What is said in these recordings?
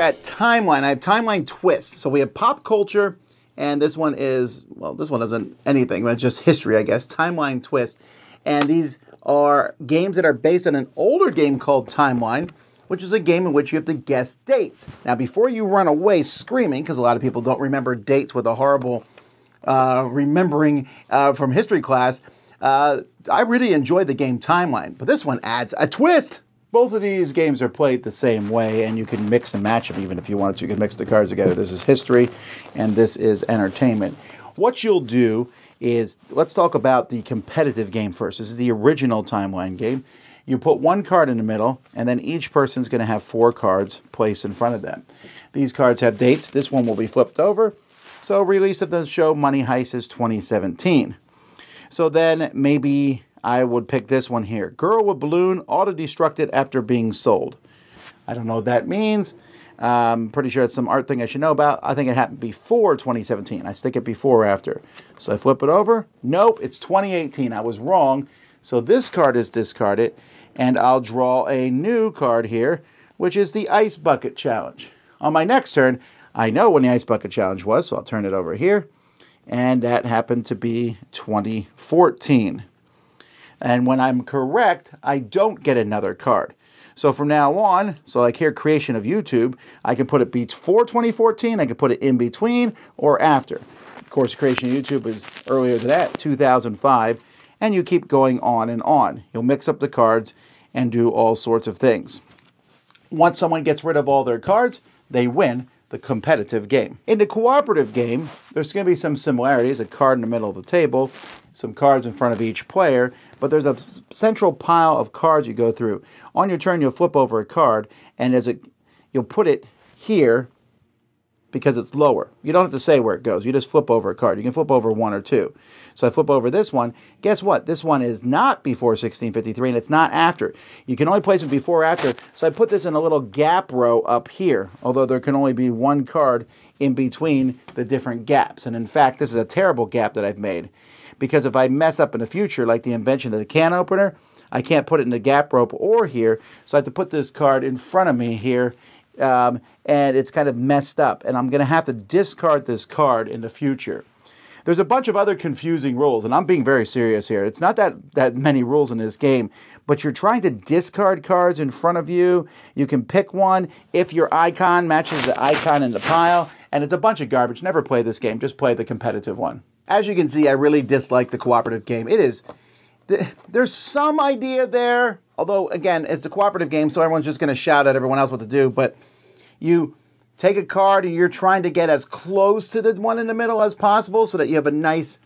at Timeline. I have Timeline Twist. So we have pop culture, and this one is, well, this one isn't anything, but it's just history, I guess. Timeline Twist. And these are games that are based on an older game called Timeline, which is a game in which you have to guess dates. Now, before you run away screaming, because a lot of people don't remember dates with a horrible remembering from history class, I really enjoyed the game Timeline, but this one adds a twist. Both of these games are played the same way, and you can mix and match them even if you wanted to. You can mix the cards together. This is history, and this is entertainment. What you'll do is, let's talk about the competitive game first. This is the original Timeline game. You put one card in the middle, and then each person's going to have 4 cards placed in front of them. These cards have dates. This one will be flipped over. So release of the show Money Heist is 2017. So then maybe I would pick this one here. Girl with balloon auto-destructed after being sold. I don't know what that means. I'm pretty sure it's some art thing I should know about. I think it happened before 2017. I stick it before or after. So I flip it over. Nope, it's 2018. I was wrong. So this card is discarded. And I'll draw a new card here, which is the Ice Bucket Challenge. On my next turn, I know when the Ice Bucket Challenge was, so I'll turn it over here. And that happened to be 2014. And when I'm correct, I don't get another card. So from now on, so like here, creation of YouTube, I can put it before 2014, I can put it in between, or after. Of course, creation of YouTube is earlier than that, 2005. And you keep going on and on. You'll mix up the cards and do all sorts of things. Once someone gets rid of all their cards, they win the competitive game. In the cooperative game, there's going to be some similarities. A card in the middle of the table, some cards in front of each player, but there's a central pile of cards you go through. On your turn, you'll flip over a card, and you'll put it here because it's lower. You don't have to say where it goes. You just flip over a card. You can flip over 1 or 2. So I flip over this one. Guess what? This one is not before 1653, and it's not after. You can only place it before or after. So I put this in a little gap row up here, although there can only be 1 card in between the different gaps. And in fact, this is a terrible gap that I've made, because if I mess up in the future, like the invention of the can opener, I can't put it in the gap rope or here. So I have to put this card in front of me here, and it's kind of messed up, and I'm going to have to discard this card in the future. There's a bunch of other confusing rules, and I'm being very serious here. It's not that many rules in this game, but you're trying to discard cards in front of you. You can pick one if your icon matches the icon in the pile, and it's a bunch of garbage. Never play this game. Just play the competitive one. As you can see, I really dislike the cooperative game. There's some idea there, although, again, it's a cooperative game, so everyone's just going to shout at everyone else what to do, but you take a card and you're trying to get as close to the one in the middle as possible so that you have a nice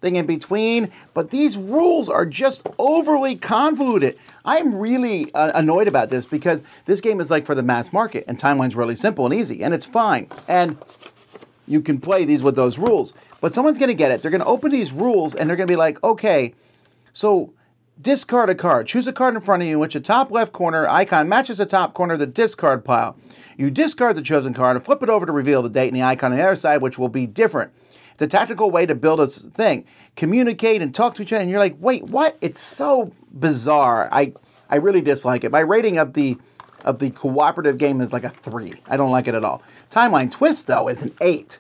thing in between. But these rules are just overly convoluted. I'm really annoyed about this because this game is like for the mass market, and Timeline's really simple and easy, and it's fine. And you can play these with those rules. But someone's going to get it. They're going to open these rules and they're going to be like, okay, so discard a card. Choose a card in front of you in which the top left corner icon matches the top corner of the discard pile. You discard the chosen card and flip it over to reveal the date and the icon on the other side, which will be different. It's a tactical way to build a thing. Communicate and talk to each other, and you're like, wait, what? It's so bizarre. I really dislike it. My rating of the cooperative game is like a 3. I don't like it at all. Timeline Twist, though, is an 8.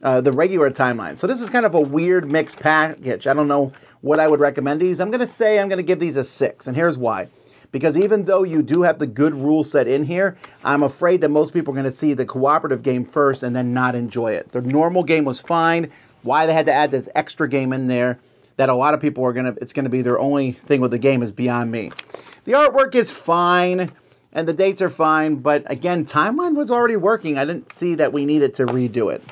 The regular Timeline. So this is kind of a weird mixed package. I don't know what I would recommend these. I'm going to give these a 6, and here's why. Because even though you do have the good rule set in here, I'm afraid that most people are going to see the cooperative game first and then not enjoy it. The normal game was fine. Why they had to add this extra game in there that a lot of people it's going to be their only thing with the game is beyond me. The artwork is fine, and the dates are fine, but again, Timeline was already working. I didn't see that we needed to redo it.